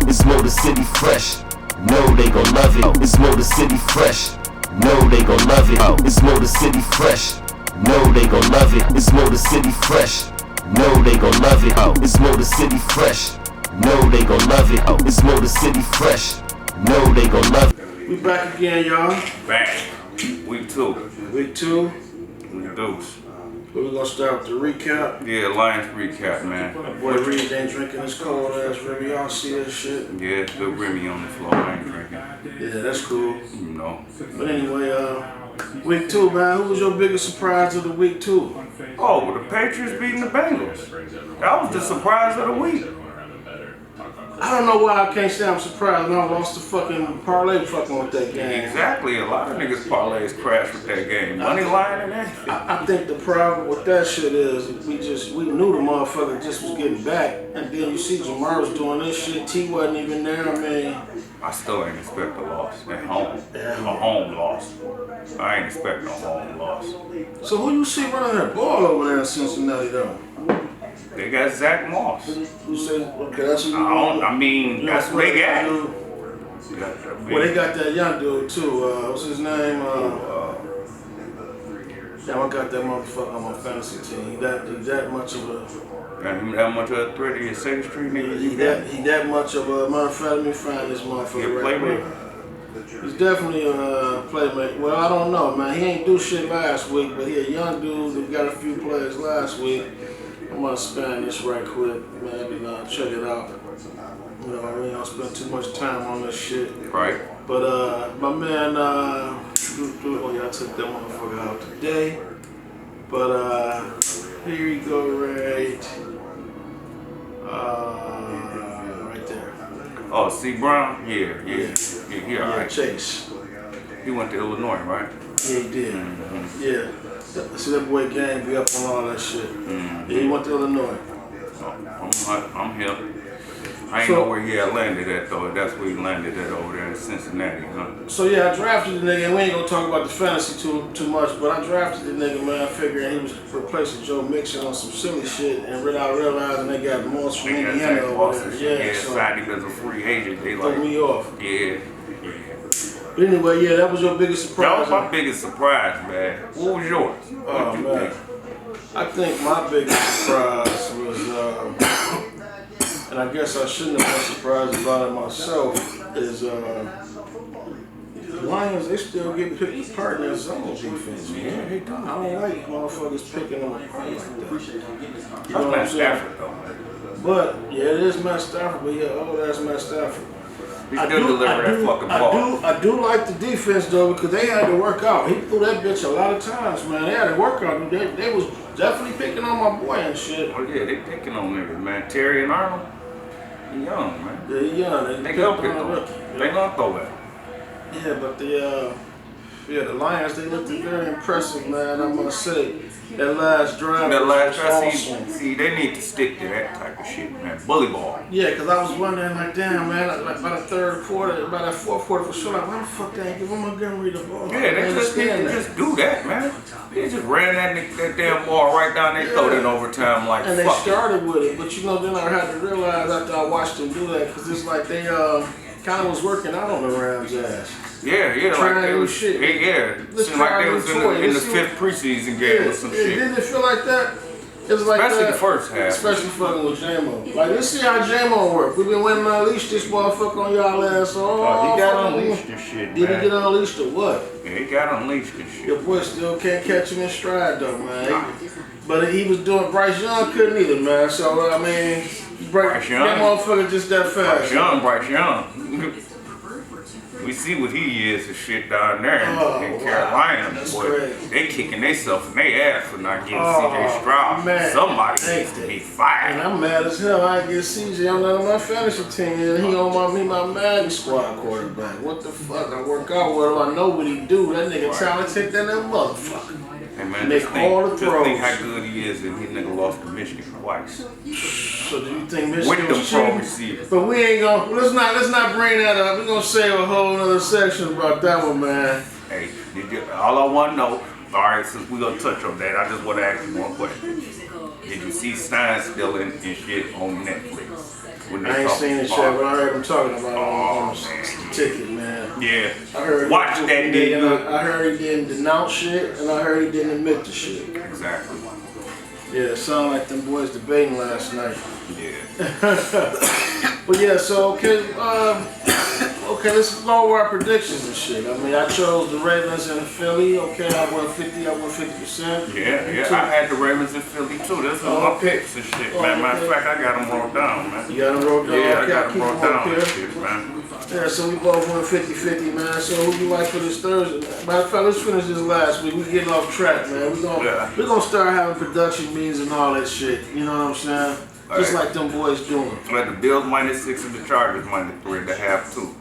It's Motor City Fresh. No, they gon' love it. It's Motor City Fresh. No, they gon' love it. It's Motor City Fresh. No, they gon' love it. It's Motor City Fresh. No, they gon' love it. It's Motor City Fresh. No, they gon' love it. It's Motor City Fresh. No, they gon' love it. We back again, y'all. Back. Week 2. Week 2. We deuce. We're gonna start with the recap. Yeah, Lions recap, man. My boy Reed ain't drinking his cold ass Remy. Y'all see that shit? Yeah, it's good Remy on the floor. I ain't drinking. Yeah, that's cool. You know. But anyway, week 2, man. Who was your biggest surprise of the week 2? Oh, the Patriots beating the Bengals. That was the surprise of the week. I don't know why I can't say I'm surprised. I lost the fucking parlay fucking with that game. Exactly. A lot of niggas parlays crash with that game. Money line and everything. I think the problem with that shit is we knew the motherfucker just was getting back, and then you see Jamar was doing this shit. T wasn't even there. I mean, I still ain't expect a loss at home. A home loss. I ain't expect no home loss. So who you see running that ball over there in Cincinnati though? They got Zach Moss. Who said, okay, that's who that's what they got. Well, they got that young dude too. What's his name? Damn, I got that motherfucker on my fantasy team. He that much of a. Got him that much of a threat to your 2nd Street nigga? He that much of a. Matter of fact, let me find this motherfucker right now. He's definitely a playmaker. Well, I don't know, man. He ain't do shit last week, but he a young dude who got a few plays last week. I'm gonna span this right quick, maybe check it out. You know, we don't spend too much time on this shit. Right. But my man, oh yeah, I took that motherfucker out today. But here you go, right there. Oh, C. Brown? Yeah, alright. Chase. He went to Illinois, right? Yeah, he did. Mm-hmm. Yeah. See that boy Gang be up on all that shit. Mm-hmm. Yeah, he went to Illinois. I'm here. I ain't know where he had landed at though. That's where he landed at over there in Cincinnati, huh? So yeah, I drafted the nigga, and we ain't gonna talk about the fantasy too much, but I drafted the nigga, man, figuring he was replacing Joe Mixon on some silly shit, and without realizing they got Moss from Indiana over there. Yeah, so signed him as a free agent. They threw me off. Yeah. But anyway, yeah, that was your biggest surprise. That was my biggest surprise, man. What was yours? Oh, man. I think my biggest surprise was, and I guess I shouldn't have been surprised about it myself, is the Lions, they still get picked apart in their zone defense, man. I don't like motherfuckers picking them apart like that. You know what I'm saying? But, yeah, it is Matt Stafford, but yeah, that's Matt Stafford. I do like the defense though, because they had to work out. He threw that bitch a lot of times, man. They had to work out. They was definitely picking on my boy and shit. Oh yeah, they picking on niggas, man. Terry and Arnold, he young, man. Yeah, he young. They gonna pick on. They gonna throw that. Yeah, but the Lions, they looked very impressive, man. I must say. That last drive. See, they need to stick to that type of shit, man. Bully ball. Yeah, because I was wondering, like, damn, man, like by the third quarter, by that fourth quarter for sure, like, why the fuck they ain't giving Montgomery the ball? Yeah, they just do that, man. They just ran that damn ball right down their throat in overtime, like, and they started with it, but you know, then I had to realize after I watched them do that, because it's like they kind of was working out on the Rams' ass. Yeah, like they was shit. Seemed like they was in the 5th preseason game or some shit. Didn't it feel like that? It was like especially that, the first half. Especially fucking with J-Mo. Like, let's see how J-Mo work. We've been waiting to unleash this motherfucker on y'all ass. He got unleashed and shit, man. Did he get unleashed or what? Yeah, he got unleashed and shit. Your boy still can't catch him in stride though, man. But he was doing, Bryce Young couldn't either, man. So, I mean, Bryce Young. That motherfucker just that fast. Bryce Young. We see what he is and shit down there in Carolina. Boy, they kicking themselves in their ass for not getting CJ Stroud. Man. Somebody needs to be fired. And I'm mad as hell. I get CJ on my fantasy team, and he on my Madden squad quarterback. What the fuck? I work out with him. I know what he do. That nigga talented than that motherfucker. Hey man, make all the throws. Just think how good he is, and he nigga lost to Michigan twice. So do you think Michigan was cheating? But we ain't gonna. Let's not bring that up. We're gonna save a whole other section about that one, man. Hey, all I want to know. All right, since we gonna touch on that, I just want to ask you one question. Did you see Stein still in shit on Netflix? When they I ain't talk seen it about- yet, but I heard him talking about it on man. the ticket, man. Yeah. I heard Watch that nigga. I heard he didn't denounce shit, and I heard he didn't admit to shit. Exactly. Yeah, it sounded like them boys debating last night. Yeah. But yeah, so okay, let's go over our predictions and shit. I mean, I chose the Ravens and Philly. Okay, I won 50%. Yeah. I had the Ravens in Philly too. That's one of my picks and shit, man. Matter of fact, I got them wrote down, man. You got them wrote down? Yeah, I Okay, got keep them wrote them down up and here. shit, man. Yeah, so we both won 50-50, man. So who you like for this Thursday? Matter of fact, let's finish this last week. We getting off track, man. We're gonna start having production meetings and all that shit. You know what I'm saying? Just like them boys doing. Like the Bills -6 and the Chargers -3.5 too.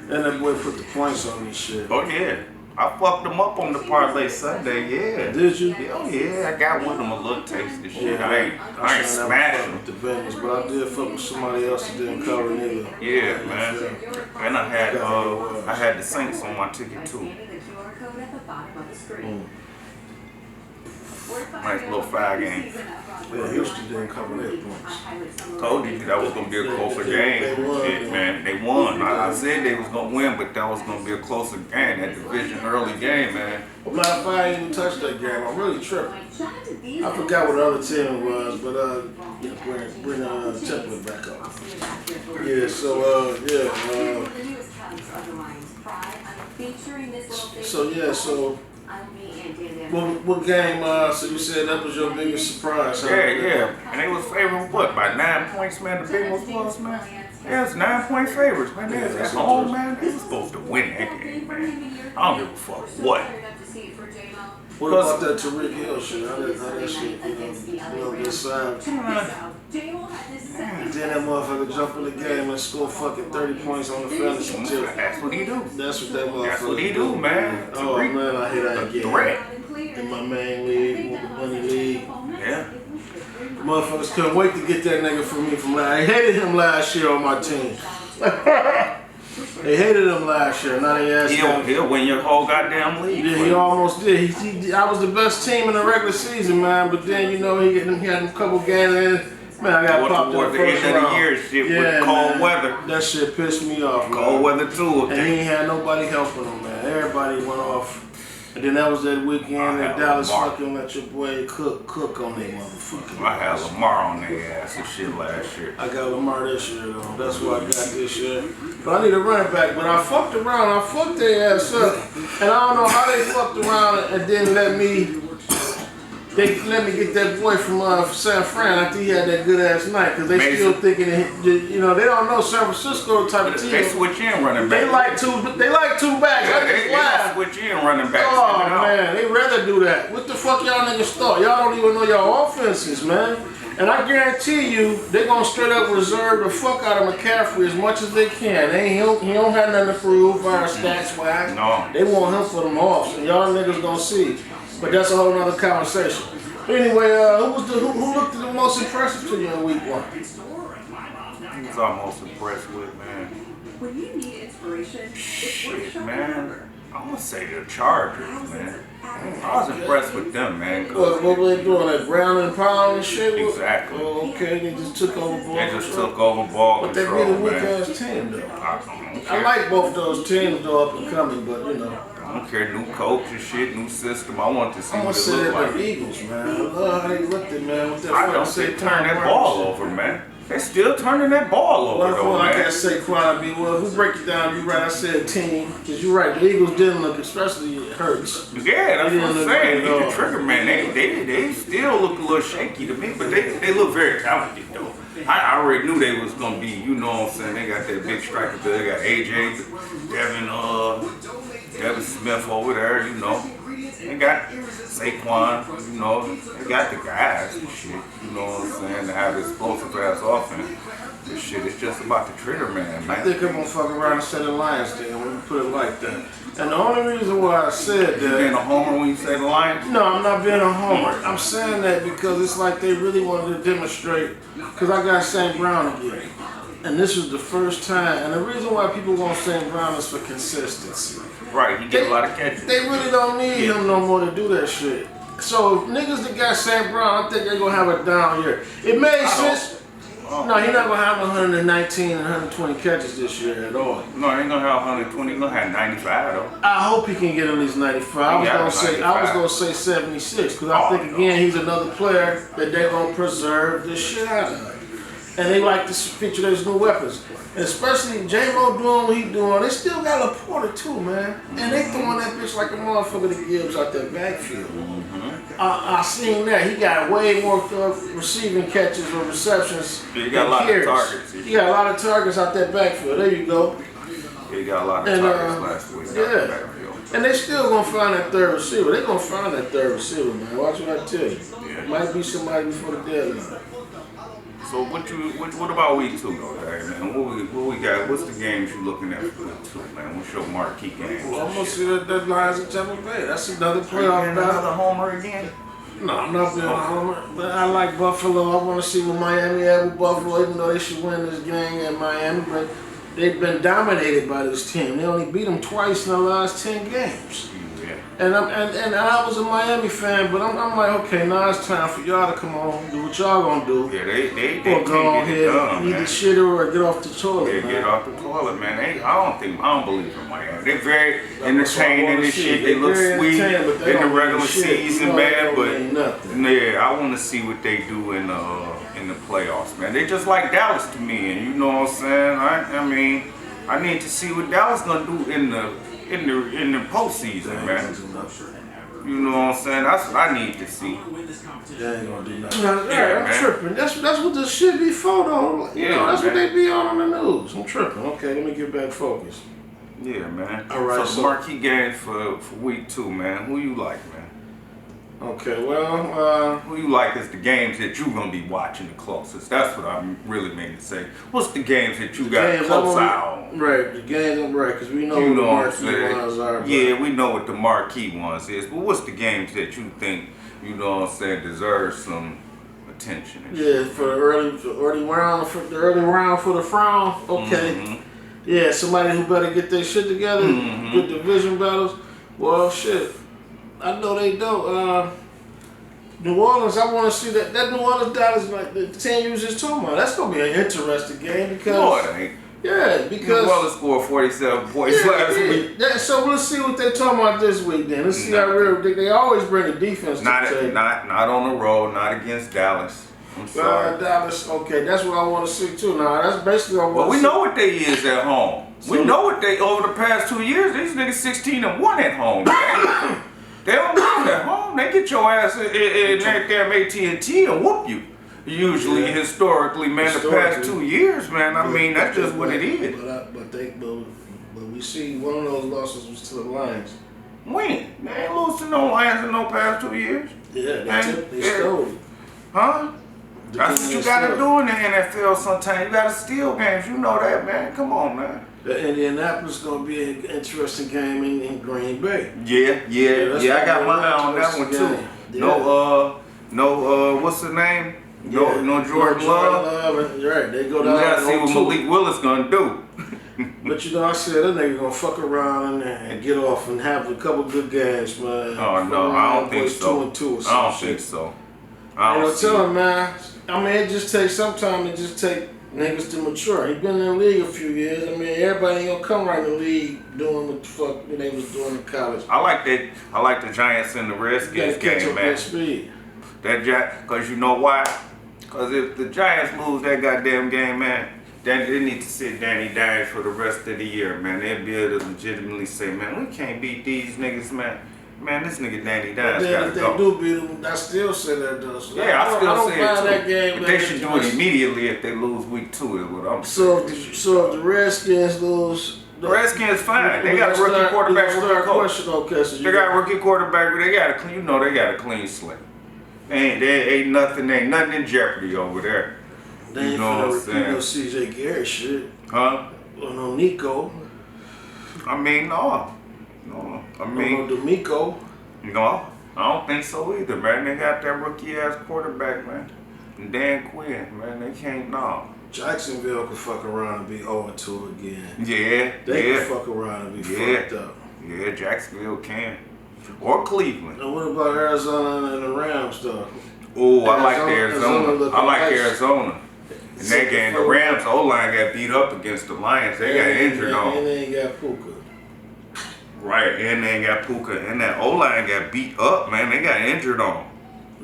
And that boy put the points on this shit. Oh yeah. I fucked them up on the parlay Sunday, yeah. Did you? Oh yeah, I got with them a little taste of shit. Yeah, I ain't smashing them. with the Bengals, but I did fuck with somebody else that didn't cover neither. Yeah, man. And I had the Saints on my ticket too. Nice little 5 game. Yeah, Houston didn't cover their points. Told you that was gonna be a closer game. They won, Shit, man. They won. I said they was gonna win, but that was gonna be a closer game. That division early game, man. Well, matter of fact, I didn't even touch that game. I'm really tripping. I forgot what the other team was, but bring Temple back up. Yeah, so what game? So you said that was your biggest surprise? Huh? Yeah. And they was favoring what by 9 points, man. The Bengals was, man. Yeah, it's 9-point favorites, man. They was at home, man. They was supposed to win that game, man. I don't give a fuck what. What about that Tariq Hill shit? How that shit, get signed? And then that motherfucker jump in the game and score fucking 30 points on the fantasy too. That's what he do. That's what that motherfucker That's what he do, man. Oh man, I hate that game. Threat. In my main league, with the money league. Yeah. Motherfuckers couldn't wait to get that nigga from me from last. I hated him last year on my team. They hated him last year. Now they asked him. He'll win your whole goddamn league. Yeah, he almost did. I was the best team in the regular season, man. But then he had a couple games in. Man, I got popped in the first end of the round. year shit with cold weather. That shit pissed me off, man. Cold weather too. And he ain't had nobody helping him, man. Everybody went off. And then that was that weekend that Dallas fucking let your boy cook on their motherfucking. I had Lamar on their ass and shit last year. I got Lamar this year though. That's what I got this year. But I need a running back. But I fucked around. I fucked their ass up. And I don't know how they fucked around and didn't let me. They let me get that boy from San Fran after he had that good ass night, because they still thinking, they don't know San Francisco type of team. They switch in running back. They like two backs. Yeah, I just laugh. switch in running back. Oh man, they rather do that. What the fuck y'all niggas thought? Y'all don't even know y'all offenses, man. And I guarantee you, they gonna straight up reserve the fuck out of McCaffrey as much as they can. He don't have nothing to prove our stats wise. No. They want him for them offs, and y'all niggas gonna see. But that's a whole nother conversation. Anyway, who looked the most impressive to you in week 1? Who's I most impressed with, man? When you need inspiration, Shit, man. I'm gonna say the Chargers, man. I was impressed with them, man. What were they doing? Like ground and pound and shit? Exactly. Oh, okay, they just took over ball They just control. took over ball But they control, beat a weak man. ass team though. I don't I care. like both those teams though, up and coming, but you know. I don't care. New coach and shit, new system. I want to see I'm what gonna it say look that like. the Eagles, man. I love how they looked at man with that. I don't say turn that ball over, man. They still turning that ball over, though, Well, I man. can't say quality. Well, if we break it down, you're right. I said team, because you're right. The Eagles didn't look, especially it hurts. Yeah, that's They what I'm didn't look saying. good at The all. trigger man, they still look a little shaky to me, but they look very talented though. I already knew they was gonna be, you know what I'm saying. They got that big striker there. They got AJ, Devin Smith over there, you know. They got Saquon, you know. They got the guys and shit, you know what I'm saying. To have this explosive ass offense. This shit, it's just about the trigger man, I man. think I'm gonna fuck around and say the Lions then when you put it like that. And the only reason why I said You being that. a homer when you say the Lions? No, I'm not being a homer. I'm saying that because it's like they really wanted to demonstrate. Because I got St. Brown again. And this was the first time. And the reason why people want St. Brown is for consistency. Right, he get a lot of catches. They really don't need him no more to do that shit. So niggas that got St. Brown, I think they're gonna have a down year. It made sense. No, he's not gonna have 119 and 120 catches this year at all. No, he ain't gonna have 120. He's gonna have 95 though. I hope he can get at least 95. I was gonna say 76 because I think again he's another player that they're gonna preserve the shit out of. And they like to feature those new weapons. And especially J-Mo doing what he doing. They still got Laporta too, man. And they throwing that bitch like a motherfucker to Gibbs out that backfield. I seen that. He got way more receiving catches or receptions. Yeah, he got a lot of targets. He got a lot of targets out that backfield. There you go. He got a lot of targets last week. Yeah. And they still gonna find that third receiver. They gonna find that third receiver, man. Watch what I tell you. Yeah. It might be somebody before the deadline. So what about week 2 though, man? What we got? What's the games you looking at for week 2, man? What's your marquee game? Well, I'm gonna see that Lions and Tampa Bay. That's another playoff Another battle. homer again? No, I'm not being a homer, but I like Buffalo. I want to see what Miami had with Buffalo, even though they should win this game in Miami. But they've been dominated by this team. They only beat them twice in the last 10 games. And I was a Miami fan, but I'm like, okay, now it's time for y'all to come on, do what y'all gonna do. Yeah, they Or can't go get it ahead, done, eat man. the shitter or get off the toilet. Yeah, man. get off the toilet, man. I don't believe in Miami. They're very entertaining and shit. They look sweet in the regular season, man. But yeah, I want to see what they do in the playoffs, man. They just like Dallas to me, and you know what I'm saying. I mean, I need to see what Dallas gonna do in the postseason, man. You know what I'm saying? That's what I need to see. They ain't gonna do nothing. I'm tripping. That's what this shit be for, though. You know, that's what they be on the news. I'm tripping. Okay, let me get back focused. Yeah, man. All right, so marquee games for week 2, man. Who you like, man? Okay, well, who you like is the games that you gonna be watching the closest. That's what I really mean to say. What's the games that you got close eye on? Right, the games I'm right, because we know You what the know what I'm marquee ones are. saying? Yeah, we know what the marquee ones is, but what's the games that you think, you know what I'm saying, deserve some attention? And yeah, for the early round for the frown. Okay. Yeah, somebody who better get their shit together. Good division battles. Well, shit. I know they don't. New Orleans, I want to see that New Orleans Dallas, like the 10 you was just talking about. That's gonna be an interesting game because. No, it ain't. Yeah, because. New Orleans scored 47 points last week. Yeah, so let's see what they're talking about this week. Then let's see how real they always bring a defense. Not on the road, not against Dallas. I'm sorry. Dallas. Okay, that's what I want to see too. Now that's basically what I want. Well, we know what they is at home. We know what they over the past 2 years. These niggas 16-1 at home. They don't win at home. They get your ass in that damn AT&T and whoop you. Usually, historically, man, the past 2 years, man. I mean, that's just what it is. But we see one of those losses was to the Lions. When? They ain't lose to no Lions in no past 2 years. Yeah, they stole it. Huh? That's what you gotta do in the NFL sometimes. You gotta steal games. You know that, man. Come on, man. Indianapolis is gonna be an interesting game in Green Bay. Yeah. I got my eye on that one too. Yeah. No, what's the name? No Jordan Love. Right, they go down. We gotta see what Malik Willis gonna do. But you know, I said that nigga gonna fuck around in there and get off and have a couple good games, man. Oh no, I don't think so. 2-2 or I don't think so. I don't tell him, man. I mean, it just takes sometimes. It just take niggas to mature. He been in the league a few years. I mean, everybody ain't gonna come right in the league doing what the fuck they was doing in college. I like that. I like the Giants and the Redskins game, man. Speed. Cause you know why? Cause if the Giants lose that goddamn game, man, then they need to sit Danny Dimes for the rest of the year, man. They'll be able to legitimately say, man, we can't beat these niggas, man. Man, this nigga Danny Dimes gotta go. If they do beat them, I still say that though. So yeah, I still say it too. That game, but they should do it immediately if they lose week 2 is what I'm saying. So if the Redskins lose, the Redskins fine. They got a rookie quarterback. They got a rookie quarterback. They got a clean slate. Ain't nothing in jeopardy over there. They ain't finna repeat CJ Garrett shit. Huh? Or no Nico. I mean, no. I mean, D'Amico. No, I don't think so either, man. They got that rookie ass quarterback, man. And Dan Quinn, man. They can't Jacksonville could fuck around and be 0-2 again. Yeah. They can fuck around and be fucked up. Yeah, Jacksonville can. Or Cleveland. And what about Arizona and the Rams, though? Oh, I like Arizona. I like Arizona. In that game, the Rams O-line got beat up against the Lions. They got injured on. And they ain't got Puka. Right, and they ain't got Puka. And that O-line got beat up, man. They got injured on.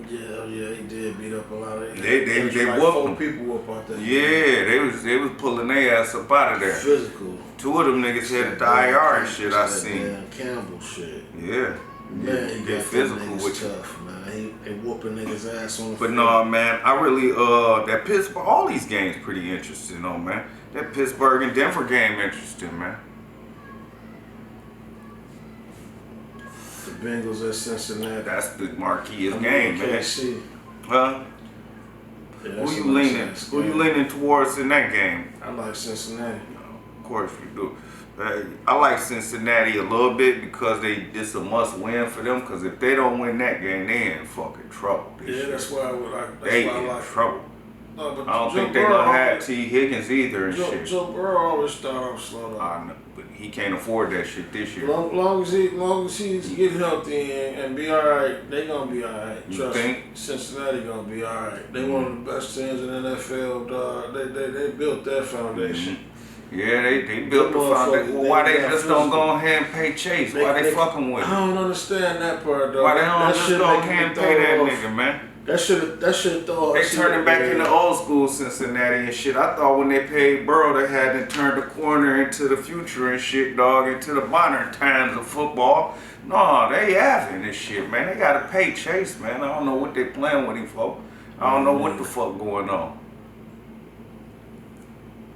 Yeah, he did beat up a lot of. They like whooped 4 them. people up out there. Yeah, they was pulling their ass up out of there. Physical. 2 of them niggas had the IR and shit I That seen. damn Campbell shit. Yeah. Man, he Get got physical them with niggas you. tough, man. He whooping niggas ass on the But field. no, man, I really, that Pittsburgh, all these games pretty interesting, though, man. That Pittsburgh and Denver game interesting, man. The Bengals at Cincinnati. That's the marqueest game, man. KC. Huh? Yeah, Who that's you a nice leaning? ass Who you game. leaning towards in that game? I like Cincinnati. Of course you do. I like Cincinnati a little bit because it's a must win for them. Because if they don't win that game, they in fucking trouble. This Yeah, year. that's why I would like. That's They why I in like. trouble. No, but I don't Joe think they're Burrow gonna have always- T. Higgins either and shit. Joe Burrow always start off slow. I know, but he can't afford that shit this year. Long as he get healthy and be all right, they gonna be all right. You Trust think? me, Cincinnati gonna be all right. They one of the best teams in the NFL. Dog. They built that foundation. Yeah, they built the Them foundation. motherfuckers, Well, why they they got just don't physical. go ahead and pay Chase? Why they fucking with I him? don't understand that part though. Why they don't That just shit go make ahead me and pay that throw off. nigga, man? That should throw off. They turning back into old school Cincinnati and shit. I thought when they paid Burrow, they hadn't turned the corner into the future and shit, dog, into the modern times of football. No, they having this shit, man. They gotta pay Chase, man. I don't know what they playing with him for. I don't know what the fuck going on.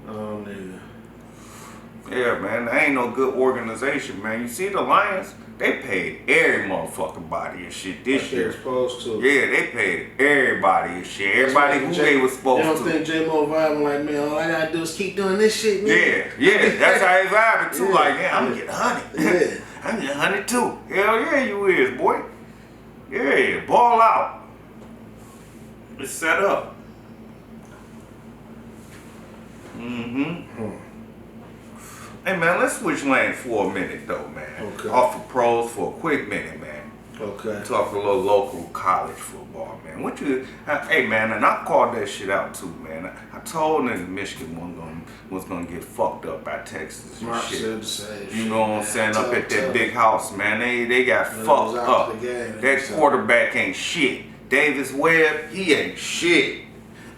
Oh nigga. Yeah, man, that ain't no good organization, man. You see the Lions, they paid every motherfucking body and shit this Like they year. was supposed to. Yeah, they paid everybody and shit. Everybody who they was They supposed don't to. think J-Mo vibing like, man, all I gotta do is keep doing this shit, man. Yeah, that's how they vibing too. Yeah. Like, yeah, I'm gonna get 100. Yeah. I'm gonna get 100 too. Hell yeah, you is, boy. Yeah, ball out. It's set up. Hey man, let's switch lanes for a minute though, man. Okay. Off of pros for a quick minute, man. Okay. Talk a little local college football, man. Hey man, and I called that shit out too, man. I told niggas Michigan was gonna get fucked up by Texas and Mark shit. said the same You know what I'm shit, saying? man. Up at Tell that big house, man. They got When it fucked was out up. the game, That so- quarterback ain't shit. Davis Webb, he ain't shit.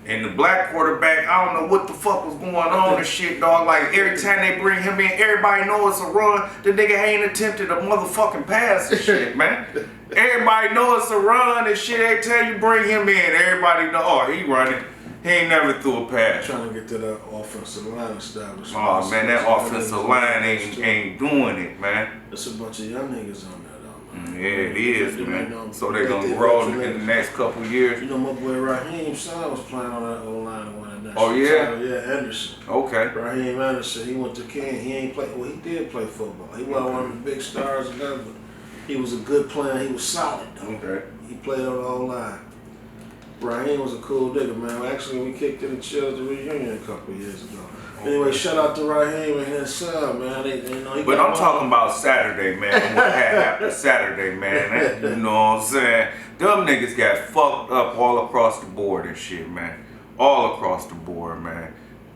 And the black quarterback, I don't know what the fuck was going on and shit, dog. Like every time they bring him in, everybody knows it's a run. The nigga ain't attempted a motherfucking pass and shit, man. Everybody knows it's a run and shit. Every time you bring him in, everybody know, oh, he running. He ain't never threw a pass. Trying to get to that offensive line established. Oh man, that offensive line ain't doing it, man. There's a bunch of young niggas on there though, man. Yeah, it is, They man. know- So they're they gonna think grow veteran in the niggas. next couple years. You know my boy Raheem son was playing on that O-line one of that. Oh, yeah? Yeah, Anderson. Okay. Raheem Anderson, he went to Ken. He ain't play. Well, he did play football. He wasn't one of the big stars of that, but he was a good player. He was solid though. Okay. He played on the O-line. Raheem was a cool nigga, man. Actually, we kicked in the Chelsea reunion a couple of years ago. Anyway, shout out to Raheem and his son, man. He But got I'm talking about Saturday, man. What had happened Saturday, man. You know what I'm saying? Them niggas got fucked up all across the board and shit, man. All across the board, man.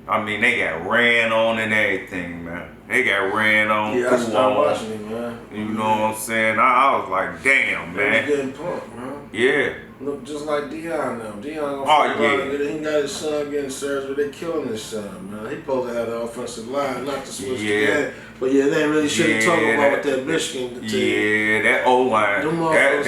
I mean, they got ran on and everything, man. They got ran on, Yeah, I threw started on. watching him, man. You know what I'm saying? I was like, damn, They was man. getting pumped, man. Yeah. Look just like Deion now. Deion gonna Oh, fuck yeah. around and he got his son getting surgery. They killing his son, man. He supposed to have the offensive line, not to switch Yeah. the game. But yeah, they really should have talked Yeah, about that- that Michigan team. Yeah, that O-line, Them motherfuckers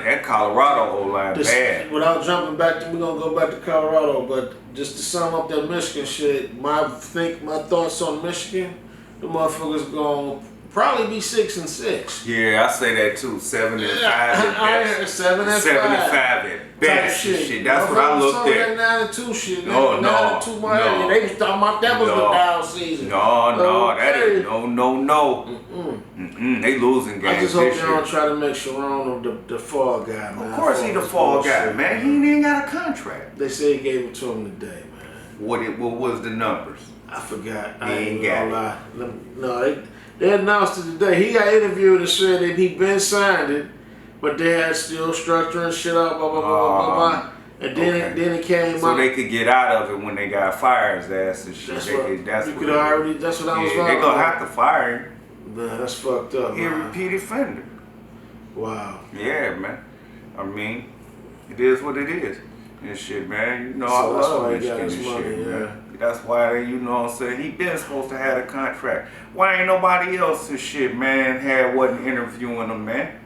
that Colorado O-line This- bad. Without jumping back to, we're gonna go back to Colorado, but just to sum up that Michigan shit, my thoughts on Michigan, the motherfuckers gonna probably be 6-6. Yeah, I say that too. 7 and 5 at I best. heard 7 and 7 and 5. 5 at best. Type Shit. That's what I looked That at. 9-2 shit. No, 9-2 Miami. no. They was talking about that was No. the down season. No, that Okay. is no. They losing games I just hope this they year. don't try to make Sharon the fall guy, man. Of course he the fall guy, bullshit, man. He ain't got a contract. They say he gave it to him today, man. What was the numbers? I forgot. He I ain't ain't got gonna it. lie. No, they announced it today. He got interviewed and said that he been signed it, but they had still structuring shit out, blah, blah, blah, blah, blah, blah. And then it came so out. they could get out of it when they got fired his ass and shit. That's That's what I was they gonna have to fire him. Man, that's fucked up. He a man. repeat offender. Wow. Yeah, man. I mean, it is what it is. And shit, man. You know, So I that's love why he Michigan got and his shit, money, man. yeah. That's why, you know what I'm saying, he been supposed to have a contract. Why ain't nobody else and shit, man, wasn't interviewing him, man?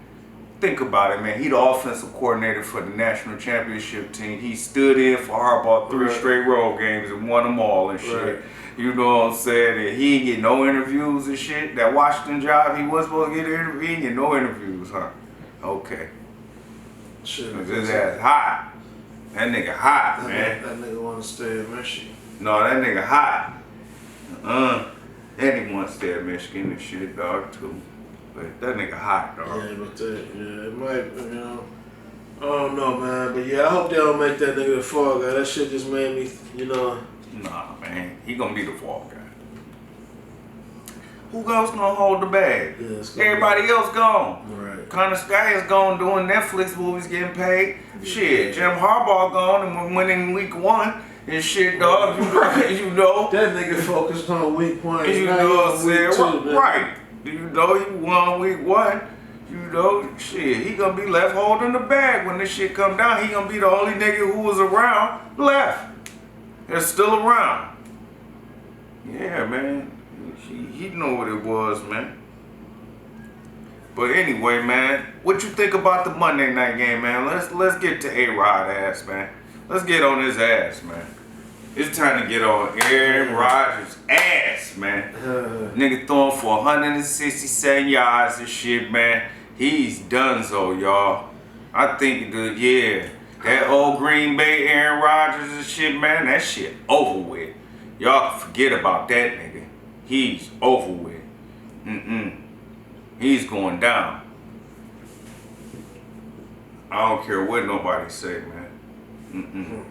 Think about it, man. He the offensive coordinator for the national championship team. He stood in for Harbaugh 3 Right. straight road games and won them all and shit. Right. You know what I'm saying? And he ain't get no interviews and shit. That Washington job, he wasn't supposed to get an interview. He ain't get no interviews, huh? Okay. Shit. His ass hot. That nigga hot, man. That nigga want to stay in Michigan. No, that nigga hot. And he wants to stay at Michigan and shit, dog, too. But that nigga hot, dog. Yeah, but it might, you know. I don't know, man. But yeah, I hope they don't make that nigga the fall guy. That shit just made me, you know. Nah, man. He gonna be the fall guy. Who else gonna hold the bag? Yeah, it's gonna Everybody else gone. Right. Connor Sky is gone doing Netflix movies getting paid. Shit, Jim Harbaugh gone and winning week 1 and shit, dog. You know. That nigga focused on week 1. You Now know he what on I'm saying? week 2, man. Right. You know, he won week 1. You know, shit, he gonna be left holding the bag when this shit come down. He gonna be the only nigga who was around left. They're still around. Yeah, man. He know what it was, man. But anyway, man, what you think about the Monday night game, man? Let's get to A-Rod ass, man. Let's get on his ass, man. It's time to get on Aaron Rodgers' ass, man. Nigga throwing for 167 yards and shit, man. He's done so, y'all. I think that old Green Bay Aaron Rodgers and shit, man, that shit over with. Y'all forget about that nigga. He's over with. He's going down. I don't care what nobody say, man.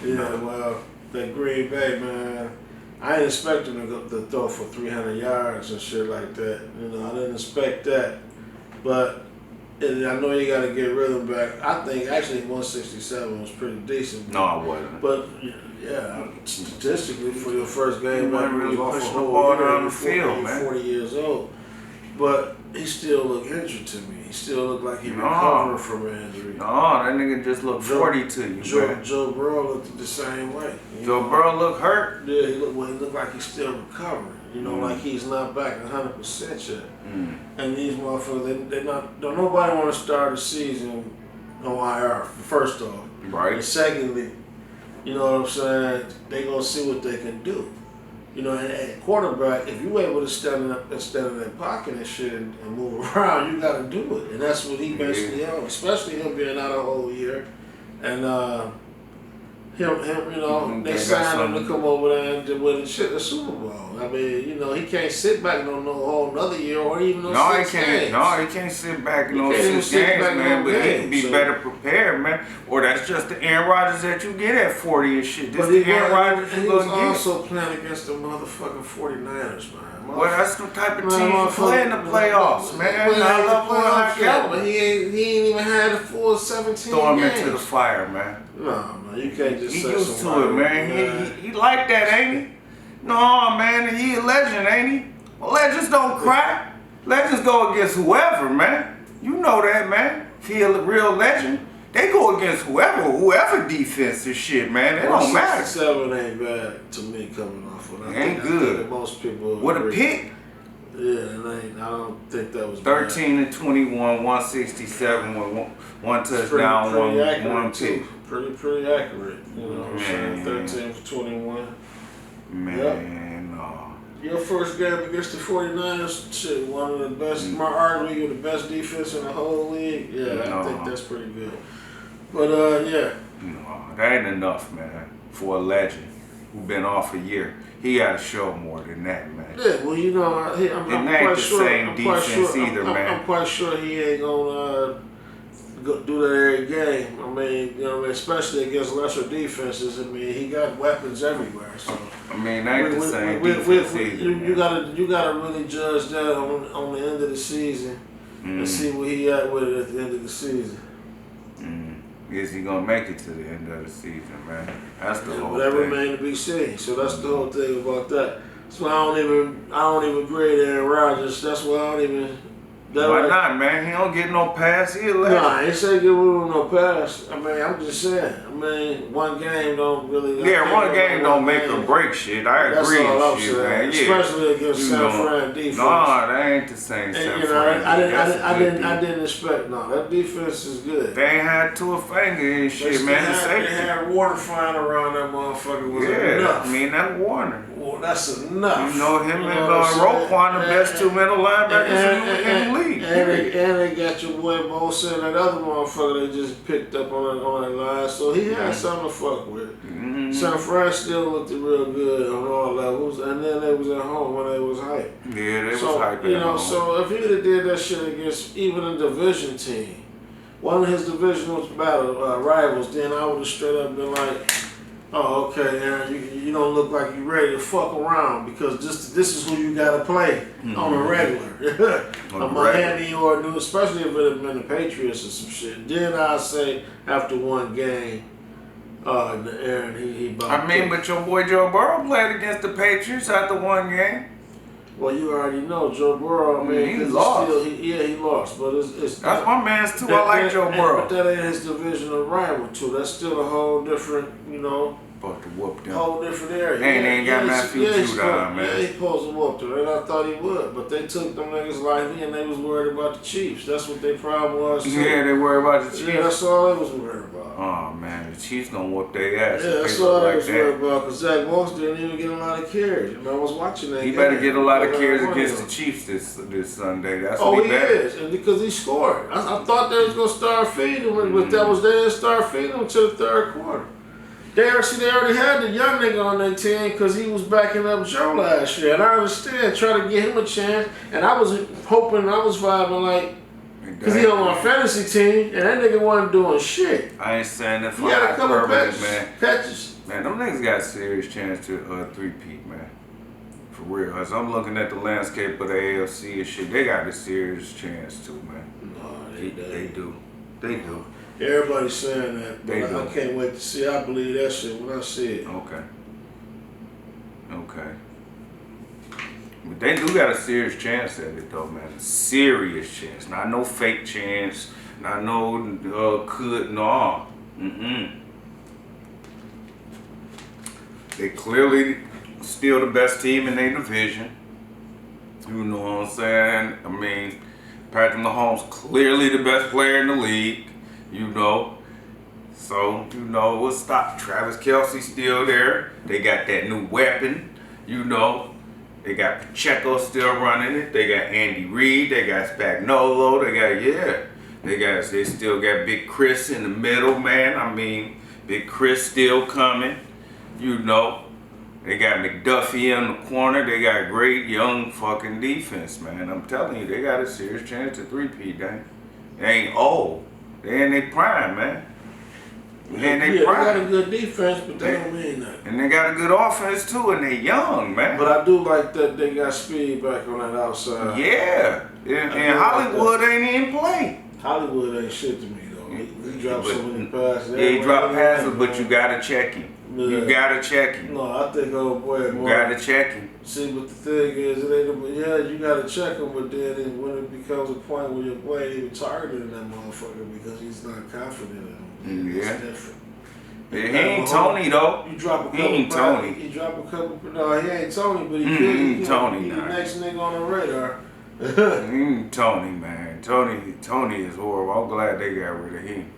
Yeah, well, that Green Bay, man, I didn't expect him to throw for 300 yards and shit like that. You know, I didn't expect that. But I know you got to get rhythm back. I think actually 167 was pretty decent. No, I wasn't. But yeah, statistically for your first game, He wasn't man, really he was pushing off the a whole ball year, down the before field, he was man. 40 years old. But he still looked injured to me. He still looked like he No. recovered from an injury. No, that nigga just looked 40 to you, man. Joe Burrow looked the same way. Joe Burrow look hurt. Yeah, he looked like he's still recovering. You know, like he's not back 100% yet. And these motherfuckers, don't nobody want to start the season on IR, first off. Right. And secondly, you know what I'm saying, they going to see what they can do. You know, and quarterback, if you able to stand in that pocket and shit and move around, you got to do it. And that's what he basically on, especially him being out a whole year. And him, you know, they signed him to come over there and win the Super Bowl. I mean, you know, he can't sit back no whole another year or even no 6 games. No, he can't sit back in He those can't even 6 sit games, back in man. no But he games, can be so- better prepared, man. Or that's just the Aaron Rodgers that you get at 40 and shit. This But the Aaron Rodgers he you was gonna get. also playing against the motherfucking 49ers, man. Well, that's the type of Man, team you play in the playoffs, man. I love playing high But caliber. he ain't even had a full 17 Throw him games. into the fire, man. No, man, you can't just He say used to somebody, it, man. He like that, ain't he? No, man, he a legend, ain't he? Well, legends don't cry. Legends go against whoever, man. You know that, man. If he a real legend, they go against whoever defense is shit, man. It don't matter. 7 ain't bad to me coming off of that. Ain't I good. think that most people With a agree. pick, Yeah, I don't think that was 13 and 21, 167 with one bad. touchdown, Pretty one accurate, pick. too. Pretty accurate. You know what I'm saying? Man. 13 for 21. Man, no. Your first game against the 49ers, shit, one of the best, arguably the best defense in the whole league. Yeah, I think that's pretty good. But, yeah. No, that ain't enough, man, for a legend who been off a year. He got to show more than that, man. Yeah, well, you know, I'm It ain't quite the sure. same defense either, man. I'm quite sure he ain't gonna do that every game. I mean, you know, especially against lesser defenses. I mean, he got weapons everywhere. So I mean, that ain't the same defense either, you man. gotta really judge that on the end of the season and see where he at with it at the end of the season. is he gonna make it to the end of the season, man? That's the whole But that thing. remains to be seen. So that's the whole thing about that. So I don't even grade Aaron Rodgers. That's why I don't even. Why not, man? He don't get no pass. He a No, legend. I ain't say give him no pass. I mean, I'm just saying. I mean, one game don't really. Yeah, one game don't make or break shit. I That's agree all I'm with you, saying. man. Yeah. Especially against You San know, Fran defense. No, that ain't the same And, San you know, Fran. I didn't expect. No, that defense is good. They ain't had Tua finger and shit, man. The They safety. had water flying around that motherfucker. Was Yeah, enough. I mean, that's Warner. Well, that's enough. You know, him You and know what I'm saying? Roquan, the best two middle linebackers in the league. And they got your boy Bosa and that other motherfucker they just picked up on that line. So he had something to fuck with. Mm-hmm. San Fran still looked real good on all levels. And then they was at home when they was hyped. Yeah, they was So, hyping you know, him. so if he'd have did that shit against even a division team, one of his divisional rivals, then I would have straight up been like, oh, okay, Aaron, you don't look like you ready to fuck around because this is who you gotta play on a regular. On a a Miami or New, especially if it had been the Patriots or some shit. Then I'd say after one game, Aaron he I mean, but your boy Joe Burrow played against the Patriots after one game. well, you already know Joe Burrow. I mean, He 'cause lost. Still, he lost, but it's That's my man's too. I like Joe Burrow. But that ain't his divisional rival too. That's still a whole different, you know, Supposed to whoop them. whole different area. And they ain't got Matthew he's Judon, man. Yeah, he supposed to whoop them, and I thought he would, but they took them niggas lightly, and they was worried about the Chiefs. That's what their problem was. Too. Yeah, they worry about the Chiefs. Yeah, that's all they was worried about. Oh man, the Chiefs gonna whoop their ass. Yeah, if that's they all look they like was that. worried about, because Zach Moss didn't even get a lot of carries. You know, I was watching that He game. better get a lot of He carries got against one the of Chiefs this Sunday. That's Oh, what he better. is, and because he scored. I thought they was gonna start feeding him, but that was they didn't start feeding him until the third quarter. They already had the young nigga on their team because he was backing up Joe last year, and I understand trying to get him a chance. And I was hoping, I was vibing like, because he on my fantasy team, and that nigga wasn't doing shit. I ain't saying that He for had a couple hyperbole, man. catches. Man, them niggas got a serious chance to three-peat, man. For real. As I'm looking at the landscape of the AFC and shit, they got a serious chance too, man. No, They do. They do. Everybody's saying that, but They I do. can't wait to see. I believe that shit when I see it. Okay. But they do got a serious chance at it though, man. A serious chance. Not no fake chance. Not no could, no. They clearly still the best team in their division. You know what I'm saying? I mean, Patrick Mahomes clearly the best player in the league. You know. So, you know, what's stop? Travis Kelce still there. They got that new weapon, you know. They got Pacheco still running it. They got Andy Reid. They got Spagnuolo. They still got Big Chris in the middle, man. I mean, Big Chris still coming, you know. They got McDuffie in the corner. They got great young fucking defense, man. I'm telling you, they got a serious chance to three-peat, dang. They ain't old. They in their prime, man. They got a good defense, but they don't mean that. And they got a good offense too, and they young, man. But I do like that they got speed back on that outside. Yeah. And Hollywood ain't even play. Hollywood ain't shit to me though. He dropped But- so many passes. Yeah, he dropped passes, but you gotta check him. You gotta check him. No, I think old boy You more. gotta check him. See, but the thing is, it ain't. Yeah, you gotta check him, but then when it becomes a point where you're playing, even targeting that motherfucker because he's not confident in him. Yeah. It's different. Yeah, he ain't Tony though. You drop a couple. He ain't Tony. He drop a couple. No, he ain't Tony, but he He could. ain't Tony, He the nah. next nigga on the radar. Tony, man. Tony is horrible. I'm glad they got rid of him.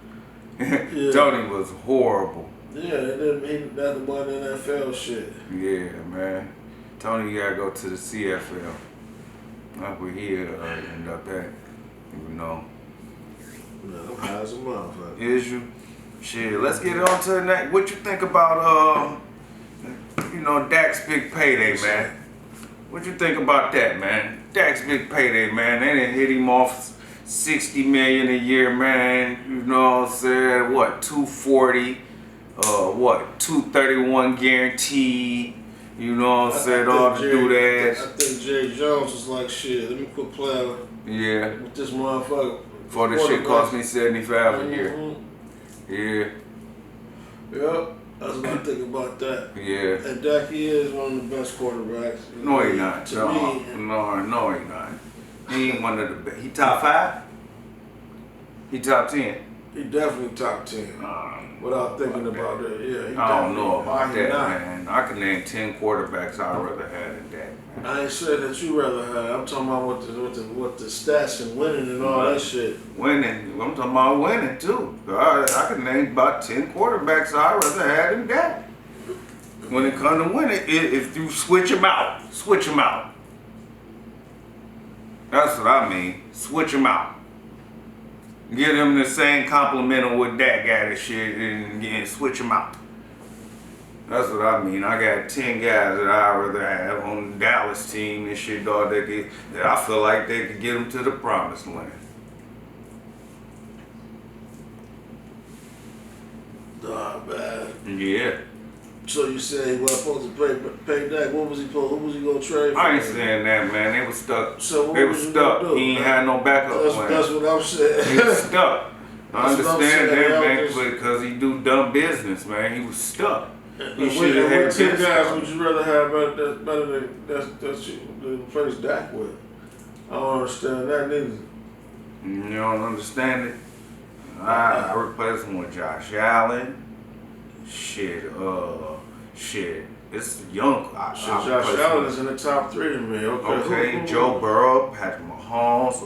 Yeah. Tony was horrible. Yeah, that's the one NFL shit. Yeah, man. Tony gotta go to the CFL. That's where he end up at. You know. No, I'm high as a motherfucker. Is you? Shit, let's get on to the next. What you think about, Dak's big payday, man? What you think about that, man? Dak's big payday, man. They done hit him off $60 million a year, man. You know what I'm saying? What, 240? 231 guaranteed. You know what I'm saying? All to do that. I think Jerry Jones was like, shit, let me quit playing Yeah. with this motherfucker. For the shit cost me $75 a year. Mhm. Yeah. Yep. That's what I think about that. Yeah. And Dak, he is one of the best quarterbacks. No, he not. To No, me. no, he not. He ain't one of the best. He top 5? He top 10? He definitely top 10. Without thinking about that. Yeah, he I don't know about definitely- that, why he not? man. I can name 10 quarterbacks I'd rather have than that. I ain't said that you rather have. I'm talking about what the stats and winning and all that shit. Winning. I'm talking about winning, too. I can name about 10 quarterbacks I'd rather have than that. When it comes to winning, if you switch them out. Switch them out. That's what I mean. Switch them out. Give them the same compliment with that guy and shit and switch them out. That's what I mean. I got 10 guys that I'd rather have on the Dallas team and shit, dog, that I feel like they could get them to the promised land. Nah, man. Yeah. So you said he wasn't supposed to pay Dak. What was he supposed? Who was he gonna trade for? I ain't saying that, man. They was stuck. So what They was was you stuck. gonna do, He ain't man? had no backup plan. That's what I'm saying. He was stuck. I That's what I'm understand saying, that, y'all man, just- because he do dumb business, man. He was stuck. He What should have had 10 this guys stuff. would you rather have better than the place Dak with? I don't understand that neither. You don't understand it? I replace him with Josh Allen. Shit. It's young. Josh Allen is in the top 3 to me. Okay. Okay, Joe Burrow, Patrick Mahomes,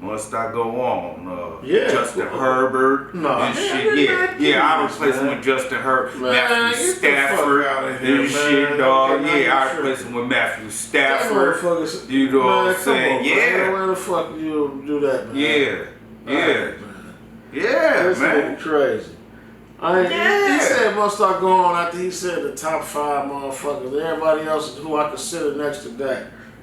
must I go on? Yeah. Justin Herbert No, and man, shit. Yeah, I replace him man. with Justin Herbert, Man, Matthew get the fuck Stafford outta here, and shit, man. dog. Okay, Yeah, I sure. replace him with Matthew That Stafford. motherfuckers- You know what I'm man, come saying? on, Yeah. man. Where the fuck you do that, man? Yeah, All yeah, right, man. yeah, This man. nigga crazy. He Yeah. said must start going on after he said the top 5 motherfuckers. Everybody else who I consider next to Dak.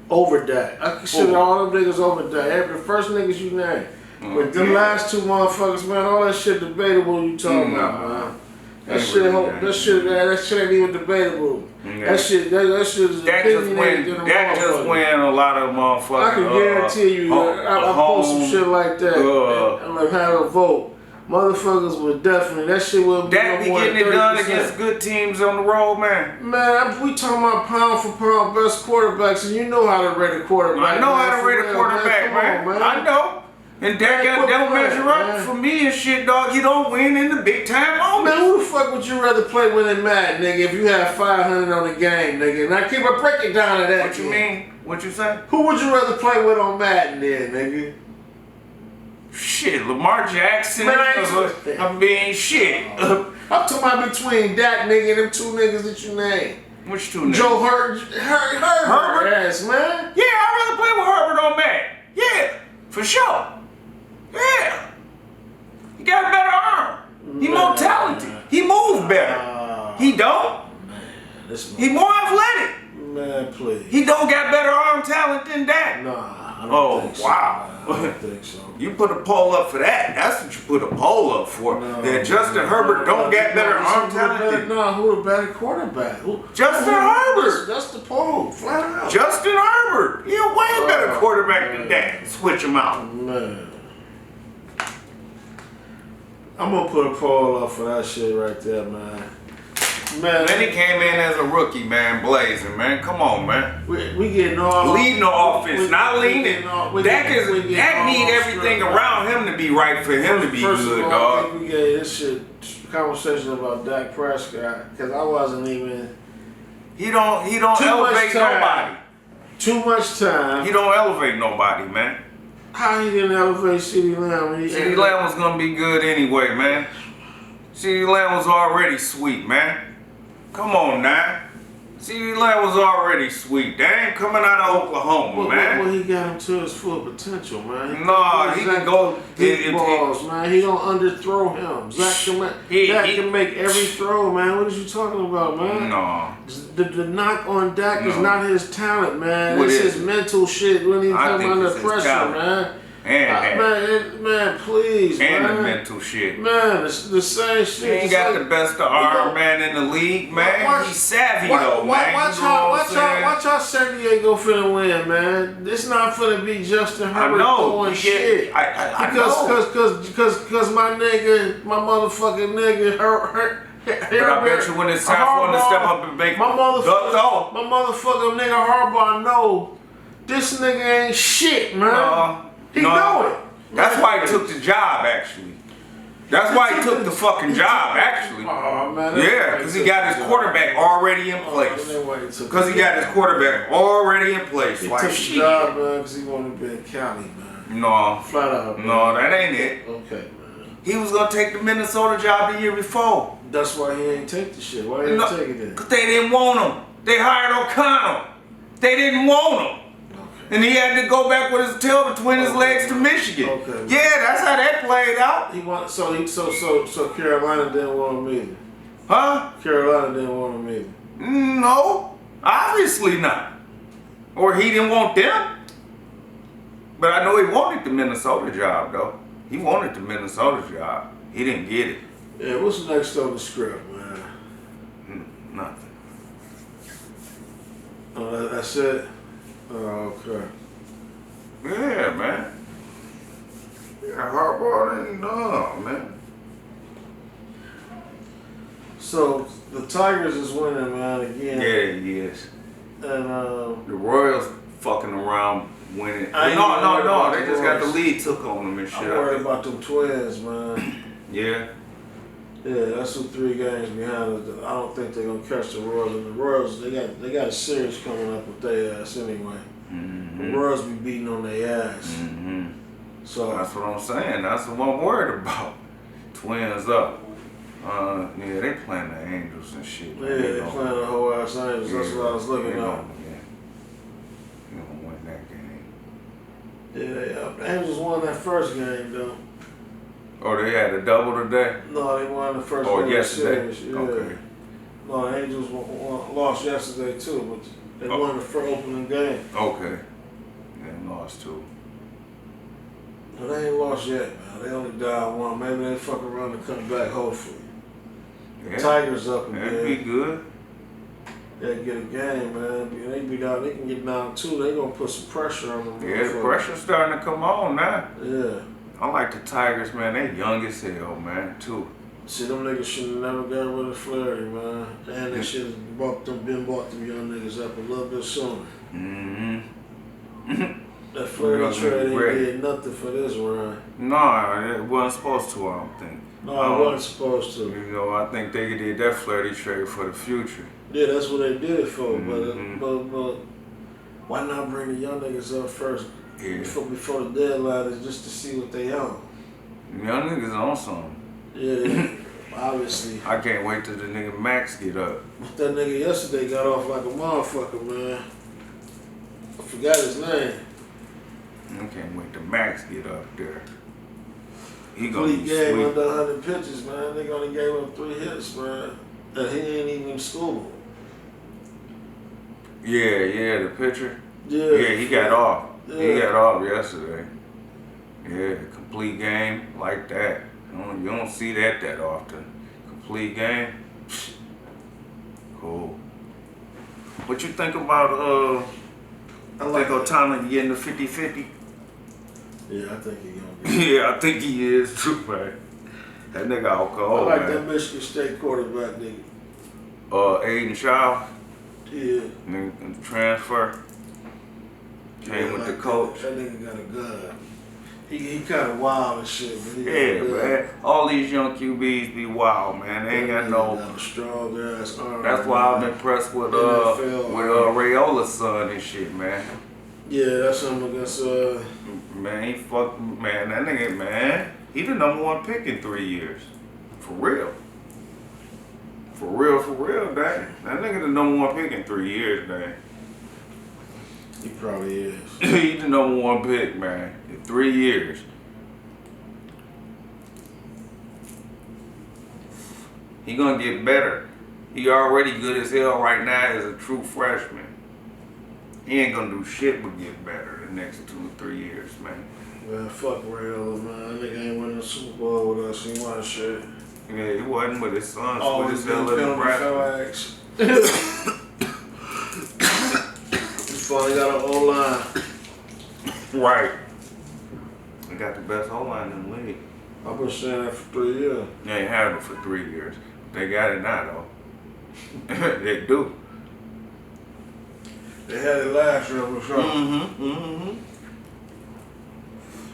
Over Dak. I consider all them niggas over Dak. Every the first niggas you name. But them last 2 motherfuckers, man, all that shit debatable you talking about, man. That Ain't shit, really that shit ain't even debatable. Yeah. That shit is That just opinionated than a motherfucker. win a lot of motherfuckers. I can guarantee you, I post some shit like that and like have a vote. Motherfuckers would definitely, that shit would be Dak be no more getting than it done 30%. against good teams on the road, man. Man, we talking about pound for pound best quarterbacks, and you know how to rate a quarterback. I know man, how to for rate a real, quarterback, Come man. on, I know. And Dak Man, don't quit measure playing, up man. for me and shit, dog. He don't win in the big time moments. Man, who the fuck would you rather play with in Madden, nigga, if you had 500 on the game, nigga? Now keep a breaking down of that. What you kid. mean? What you say? Who would you rather play with on Madden then, nigga? Shit, Lamar Jackson. Man, I ain't- shit. I'm talking about between Dak, nigga, and them 2 niggas that you named. Which 2 niggas? Joe Herbert. Yes, man. Yeah, I'd rather play with Herbert on Madden. Yeah, for sure. Yeah. He got a better arm. He more Man. talented. He moves better. He don't. This He more athletic. man, please. He don't got better arm talent than that. Nah, I don't Oh, think so. wow. I don't think so. You put a poll up for that. That's what you put a poll up for. No, that Justin Herbert don't get better arm talent than No, who the better quarterback? Justin Herbert. That's the poll, flat out. Justin Herbert. He a way better quarterback than that. Switch him out. Man. I'm gonna put a poll up for that shit right there, man. Man, Then he came in as a rookie, man, blazing, man. Come on, man. we getting all Leading the offense, we- not we leaning. getting all- we Dak getting- we getting all need everything straight. around him to be right for him to be First good, of all, I dog. think we gave this shit conversation about Dak Prescott because I wasn't even He don't Too much elevate time. nobody. too much time. He don't elevate nobody, man. How he didn't elevate CeeDee Lamb? CeeDee Lamb was gonna be good anyway, man. CeeDee Lamb was already sweet, man. Come on now. CeeDee Lamb was already sweet. They ain't coming out of Oklahoma, man. Well, he got him to his full potential, man. Nah, he can go- deep it- balls, man. He don't underthrow him. Dak can make every throw, man. What are you talking about, man? No. The knock on Dak is No. not his talent, man. What it's is his it? mental shit when he I come think under it's his pressure, talent. man. And that. Man, please, And the man. mental shit. Man, it's the same shit. He ain't It's got like- the best of arm, man, in the league, man. Watch- He's savvy, watch- though, man. Watch You know what I'm saying? watch how San Diego finna win, man. It's not finna be Justin Herbert throwing shit. I know. Because my motherfucking nigga, But I bet you when it's time for him to step up and make my motherfucking nigga Harbaugh know this nigga ain't shit, man. He know it. That's why he took the job, actually. That's why he took the fucking job, actually. Oh, man. Yeah, because he got his quarterback already in place. Because he got his quarterback already in place. He like, took the job, man, because he wanted to be in Cali, man. No. Flat out, man. No, that ain't it. Okay, man. He was going to take the Minnesota job the year before. That's why he ain't take the shit. Why he ain't take it then? Because they didn't want him. They hired O'Connell. They didn't want him. And he had to go back with his tail between his legs to Michigan. Okay. Yeah, that's how that played out. So Carolina didn't want him either. Huh? Carolina didn't want him either. No, obviously not. Or he didn't want them. But I know he wanted the Minnesota job though. He wanted the Minnesota job. He didn't get it. Yeah, what's next on the script, man? Nothing. That's it. Oh, okay. Yeah, man. Yeah, Harbaugh ain't dumb, man. So the Tigers is winning, man, again. Yeah, he is. And the Royals fucking around winning. No. They just got the lead took on them and shit. I'm worried about them Twins, man. Yeah. Yeah, that's the 3 games behind us. I don't think they're gonna catch the Royals. And the Royals, they got a series coming up with their ass anyway. Mm-hmm. The Royals be beating on their ass. Mm-hmm. So that's what I'm saying. That's what I'm worried about. Twins up. Yeah, they playing the Angels and shit. Yeah, they playing the whole ass Angels. That's what I was looking at. They gonna win that game. Yeah, the Angels won that first game though. Oh, they had a double today? No, they won the first game. Oh, yesterday? Series. Yeah. Okay. No, the Angels lost yesterday too, but they won the first opening game. Okay. They lost too. But they ain't lost yet, man. They only died 1. Maybe they fuck around and come back, hopefully. Yeah. Tigers up again. That'd be good. They get a game, man. They be down. They can get down 2. They gonna put some pressure on them. Yeah, the pressure's starting to come on now. Yeah. I like the Tigers, man. They young as hell, man, too. See, them niggas should have never got rid of Flaherty, man. And they should have bought them young niggas up a little bit sooner. Mm-hmm. That Flaherty trade ain't did nothing for this run. No, it wasn't supposed to, I don't think. No, it wasn't supposed to. You know, I think they did that Flaherty trade for the future. Yeah, that's what they did it for. But why not bring the young niggas up first? Yeah. Before the deadline is just to see what they own. Young niggas on something. Yeah, obviously. I can't wait till the nigga Max get up. That nigga yesterday got off like a motherfucker, man. I forgot his name. I can't wait till Max get up there. He gonna be game sweet. under 100 pitches, man. They only gave him 3 hits, man. And he ain't even school. Yeah, the pitcher. Yeah, he got off. Yeah. He got off yesterday. Yeah, complete game like that. You don't see that often. Complete game. Cool. What you think about I like Otani getting the 50-50? Yeah, I think he gonna get Yeah, I think he is too, man. That nigga out cold, I like man. that Michigan State quarterback nigga. Aiden Shaw. Yeah. Nigga transfer. Came with the coach. That nigga got a gun. He kind of wild and shit, but he man. All these young QBs be wild, man. They ain't got no. Got a strong ass arm. That's why I'm impressed with Rayola's son and shit, man. Yeah, that's something against Man, that nigga, man. He the number 1 pick in 3 years. For real. For real, dang. That nigga the number 1 pick in 3 years, dang. He probably is. He the number 1 pick, man, in 3 years. He gonna get better. He already good as hell right now as a true freshman. He ain't gonna do shit but get better the next 2 or 3 years, man. Man, fuck Rayola, man. That nigga ain't winning the Super Bowl with us. He won shit. Yeah, he wasn't with his sons. All with his his hell in Nebraska. finally got an O-line. Right. They got the best O-line in the league. I've been saying that for 3 years. They had it for 3 years. They got it now, though. They do. They had it last year for sure.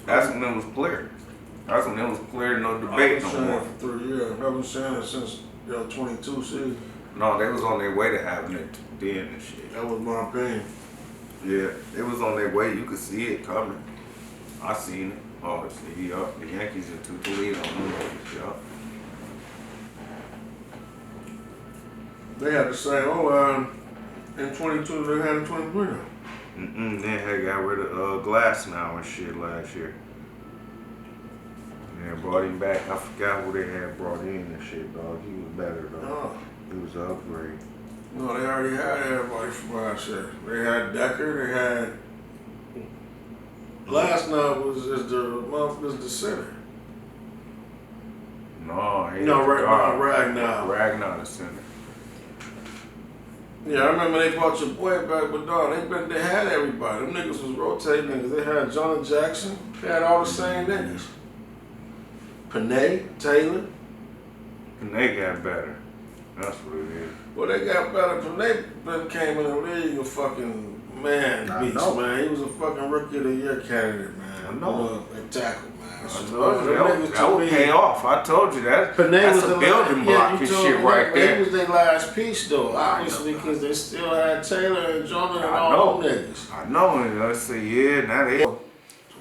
That's when it was clear. That's when it was clear, no I've debate been no saying more. it for 3 years. I've been saying it since 22 season. No, they was on their way to having it then and shit. That was my opinion. Yeah, it was on their way. You could see it coming. I seen it. Oh, see, yup. The Yankees are took the lead on them. Yup. They had the same O-line in 22 they had in 23 now. They had got rid of Glass now and shit last year. Yeah, brought him back. I forgot who they had brought in and shit, dog. He was better, though. Oh. He was an upgrade. No, they already had everybody from last year. They had Decker, they had last night was the center. No, he No, was Ragnar. Ragnar the center. Yeah, I remember they brought your boy back, but dog, they had everybody. Them niggas was rotating niggas. They had Johnny Jackson. They had all the same niggas. Panay, Taylor. And they got better. That's what it is. Well, they got better. Panay came in the league a fucking beast, man. He was a fucking rookie of the year candidate, man. I know. At tackle, man. That would pay off. I told you that. Panay That's was a building block and shit right there. He was their last piece, though, obviously, because they still had Taylor and Jordan and all them niggas. I know. And I say, yeah, now they.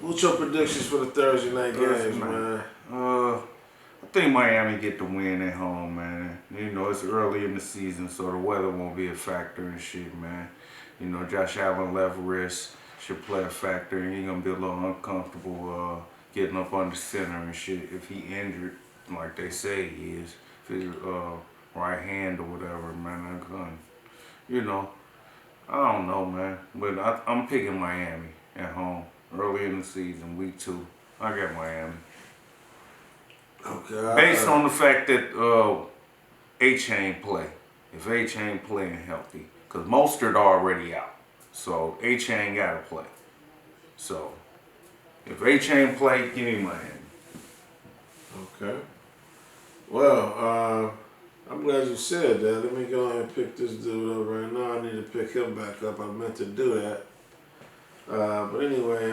What's your predictions for the Thursday night games, man? I think Miami get the win at home, man. You know, it's early in the season, so the weather won't be a factor and shit, man. You know, Josh Allen left wrist should play a factor, and he's gonna be a little uncomfortable getting up on the center and shit if he injured, like they say he is. If his right hand or whatever, man, you know, I don't know, man. But I'm picking Miami at home early in the season, week 2. I got Miami. Okay. Based on the fact that A-Chain play. If A-Chain playing healthy. Because Mostert already out. So A-Chain got to play. So if A-Chain play, give me Miami. Okay. Well, I'm glad you said that. Let me go ahead and pick this dude up right now. I need to pick him back up. I meant to do that. But anyway,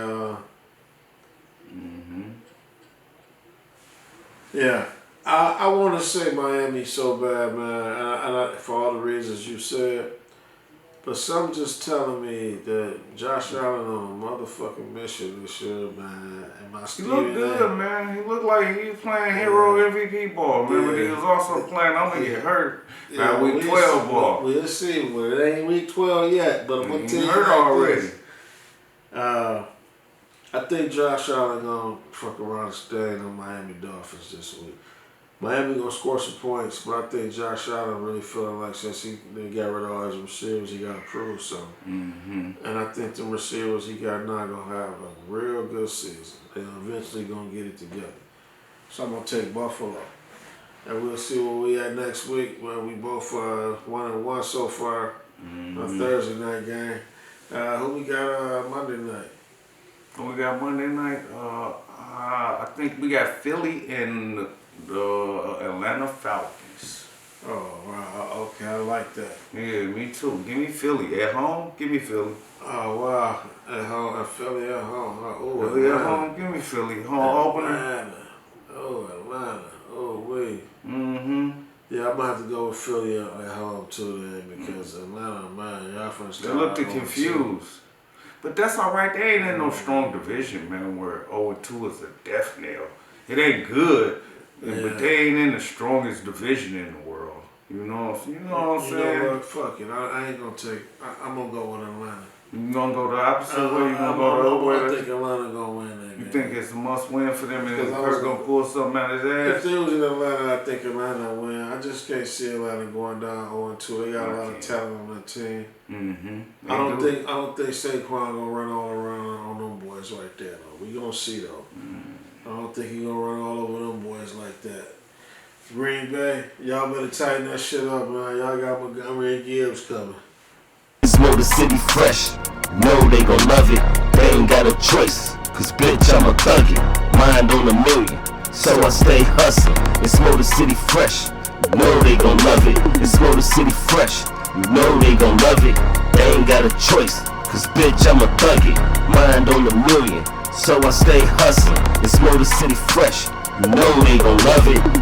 yeah, I want to say Miami so bad, man, and for all the reasons you said. But something just telling me that Josh Allen on a motherfucking mission this year, man. He looked good, man. He looked like he was playing hero MVP ball, man. But he was also playing, I'm going to get hurt. Now week 12 ball. We'll see. Well, it ain't week 12 yet, but I'm going to tell you hurt already. I think Josh Allen gonna fuck around and stay in the Miami Dolphins this week. Miami gonna score some points, but I think Josh Allen really feeling like since they got rid of all his receivers, he gotta prove something. And I think the receivers he got now gonna have a real good season. They're eventually gonna get it together. So I'm gonna take Buffalo. And we'll see where we at next week, where we both 1-1 so far on Thursday night game. Who we got Monday night? We got Monday night. I think we got Philly and the Atlanta Falcons. Oh, wow. Okay, I like that. Yeah, me too. Give me Philly. At home, give me Philly. Oh, wow. At home, at Philly at home. Oh, Philly at home, give me Philly. Home opener. Atlanta. Oh, Atlanta. Oh, wait. Yeah, I might have to go with Philly at home too then because Atlanta, man, y'all finna start. They looked confused. But that's all right. They ain't in no strong division, man, where 0-2 is a death nail. It ain't good, but they ain't in the strongest division in the world. You know what I'm saying? You know what? Fuck it. I ain't gonna take. I'm gonna go with Atlanta. You gonna go the opposite way? You gonna go the other way? I think Atlanta gonna win that game. You think it's a must win for them and Kirk gonna pull something out of his ass? If they was in Atlanta, I think Atlanta win. I just can't see Atlanta going down 0-2. They got a lot of talent on that team. I don't think Saquon gonna run all around on them boys right there though. We gonna see though. I don't think he gonna run all over them boys like that. Green Bay, y'all better tighten that shit up, man. Y'all got Montgomery and Gibbs coming. It's Motor City Fresh. know they gon' love it. They ain't got a choice, cause bitch, I'm a thuggy. Mind on a million, so I stay hustling. It's Motor City Fresh, you know they gon' love it. It's Motor City Fresh, you know they gon' love it. They ain't got a choice, cause bitch, I'm a thuggy. Mind on a million, so I stay hustling. It's Motor City Fresh, you know they gon' love it.